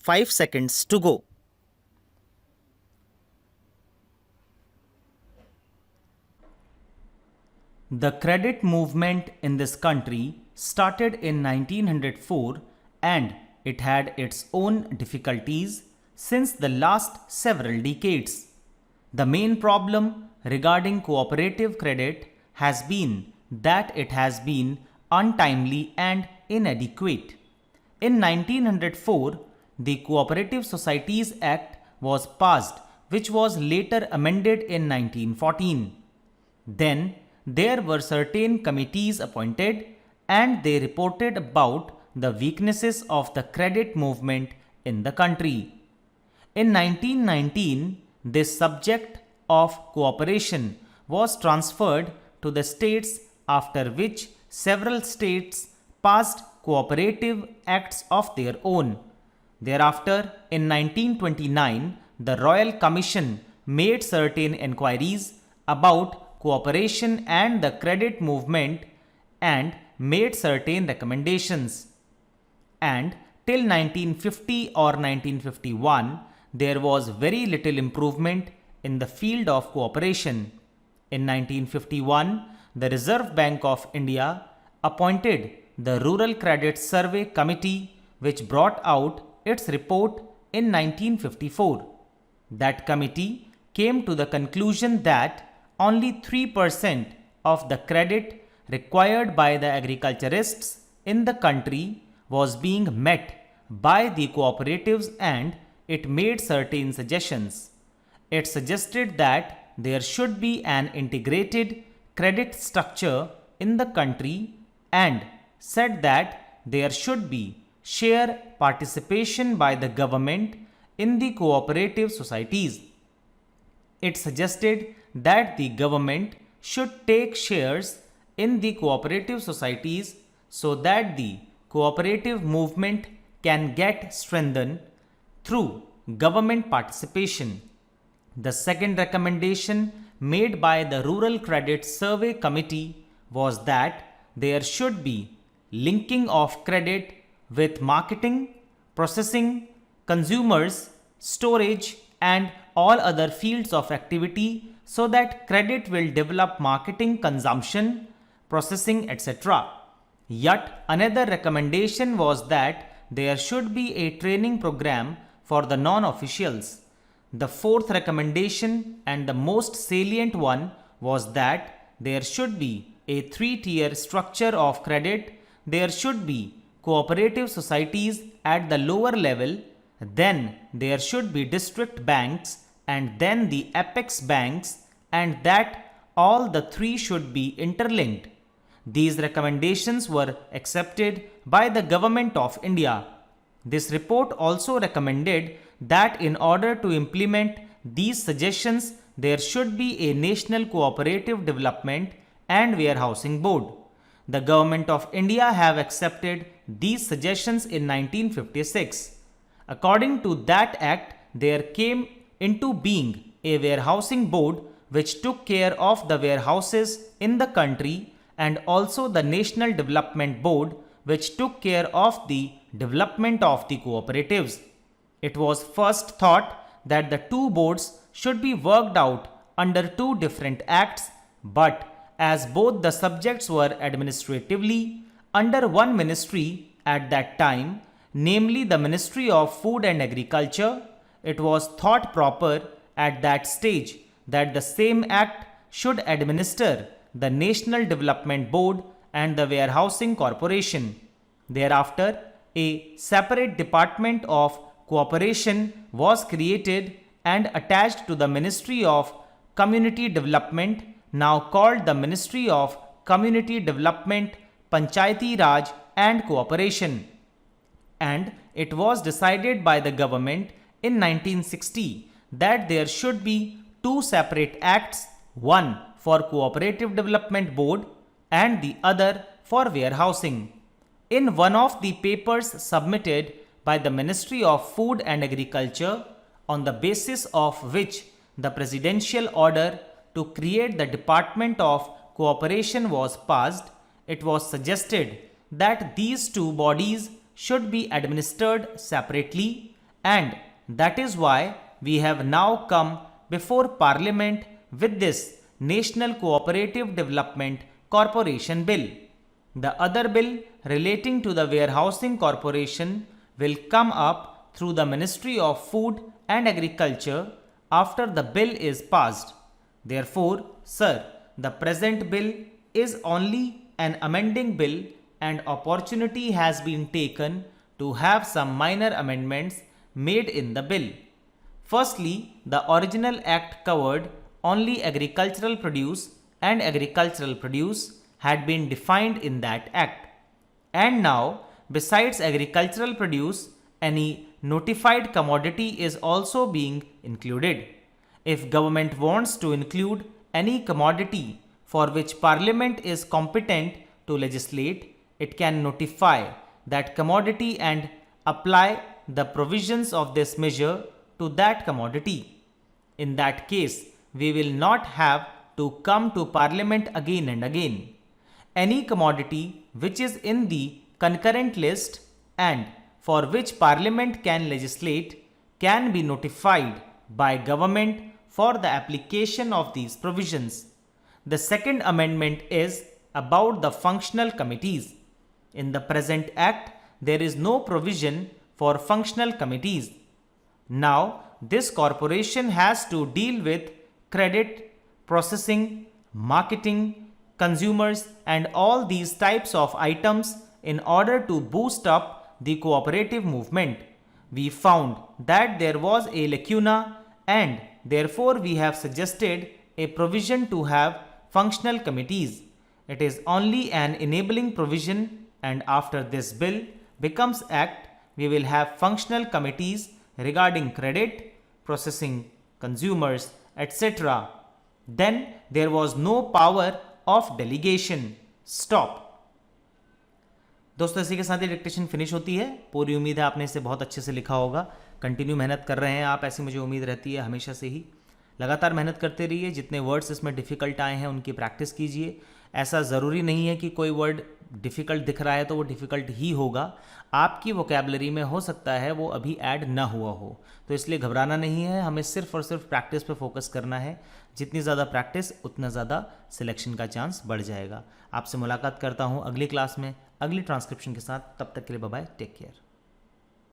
5 seconds to go. The credit movement in this country started in 1904 and it had its own difficulties since the last several decades. The main problem regarding cooperative credit has been that it has been untimely and inadequate. In 1904, the Cooperative Societies Act was passed, which was later amended in 1914. Then there were certain committees appointed and they reported about the weaknesses of the credit movement in the country. In 1919, this subject of cooperation was transferred to the states, after which several states passed cooperative acts of their own. Thereafter, in 1929, the Royal Commission made certain enquiries about cooperation and the credit movement and made certain recommendations. And till 1950 or 1951, there was very little improvement in the field of cooperation. In 1951, the Reserve Bank of India appointed the Rural Credit Survey Committee, which brought out its report in 1954. That committee came to the conclusion that only 3% of the credit required by the agriculturists in the country was being met by the cooperatives, and it made certain suggestions. It suggested that there should be an integrated credit structure in the country and said that there should be share participation by the government in the cooperative societies. It suggested that the government should take shares in the cooperative societies so that the cooperative movement can get strengthened through government participation. The second recommendation made by the Rural Credit Survey Committee was that there should be linking of credit with marketing, processing, consumers, storage, and all other fields of activity so that credit will develop marketing, consumption, processing, etc. Yet another recommendation was that there should be a training program for the non-officials. The fourth recommendation and the most salient one was that there should be a 3-tier structure of credit. There should be cooperative societies at the lower level, then there should be district banks, and then the apex banks, and that all the three should be interlinked. These recommendations were accepted by the Government of India. This report also recommended that in order to implement these suggestions, there should be a National Cooperative Development and Warehousing Board. The Government of India have accepted these suggestions in 1956. According to that act, there came into being a warehousing board which took care of the warehouses in the country, and also the National Development Board which took care of the development of the cooperatives. It was first thought that the two boards should be worked out under two different acts, but as both the subjects were administratively under one ministry at that time, namely the Ministry of Food and Agriculture, it was thought proper at that stage that the same act should administer the National Development Board and the Warehousing Corporation. Thereafter, a separate department of cooperation was created and attached to the Ministry of Community Development, now called the Ministry of Community Development, Panchayati Raj and Cooperation. And it was decided by the government in 1960 that there should be two separate acts, one for Cooperative Development Board and the other for warehousing. In one of the papers submitted by the Ministry of Food and Agriculture, on the basis of which the presidential order to create the Department of Cooperation was passed, it was suggested that these two bodies should be administered separately and that is why we have now come before Parliament with this National Cooperative Development Corporation Bill. The other bill relating to the Warehousing Corporation will come up through the Ministry of Food and Agriculture after the bill is passed. Therefore, sir, the present bill is only an amending bill and opportunity has been taken to have some minor amendments made in the bill. Firstly, the original act covered only agricultural produce and agricultural produce had been defined in that act. And now, besides agricultural produce, any notified commodity is also being included. If government wants to include any commodity for which Parliament is competent to legislate, it can notify that commodity and apply the provisions of this measure to that commodity. In that case, we will not have to come to Parliament again and again. Any commodity which is in the concurrent list and for which Parliament can legislate can be notified by government for the application of these provisions. The second amendment is about the functional committees. In the present act, there is no provision for functional committees. Now, this corporation has to deal with credit, processing, marketing, consumers, and all these types of items in order to boost up the cooperative movement. We found that there was a lacuna and therefore we have suggested a provision to have functional committees. It is only an enabling provision, and after this bill becomes act, we will have functional committees regarding credit, processing, consumers, etc. Then there was no power of delegation. Stop. दोस्तों इसी के साथ ही dictation finish होती है. पूरी उम्मीद है आपने इसे बहुत अच्छे से लिखा होगा. कंटिन्यू मेहनत कर रहे हैं आप, ऐसी मुझे उम्मीद रहती है हमेशा से ही. लगातार मेहनत करते रहिए. जितने वर्ड्स इसमें डिफ़िकल्ट आए हैं उनकी प्रैक्टिस कीजिए. ऐसा ज़रूरी नहीं है कि कोई वर्ड डिफ़िकल्ट दिख रहा है तो वो डिफ़िकल्ट ही होगा. आपकी वोकैबुलरी में हो सकता है वो अभी ऐड ना हुआ हो, तो इसलिए घबराना नहीं है. हमें सिर्फ और सिर्फ प्रैक्टिस पे फोकस करना है. जितनी ज़्यादा प्रैक्टिस उतना ज़्यादा सिलेक्शन का चांस बढ़ जाएगा. आपसे मुलाकात करता हूँ अगली क्लास में अगली ट्रांसक्रिप्शन के साथ. तब तक के लिए बाय बाय, टेक केयर.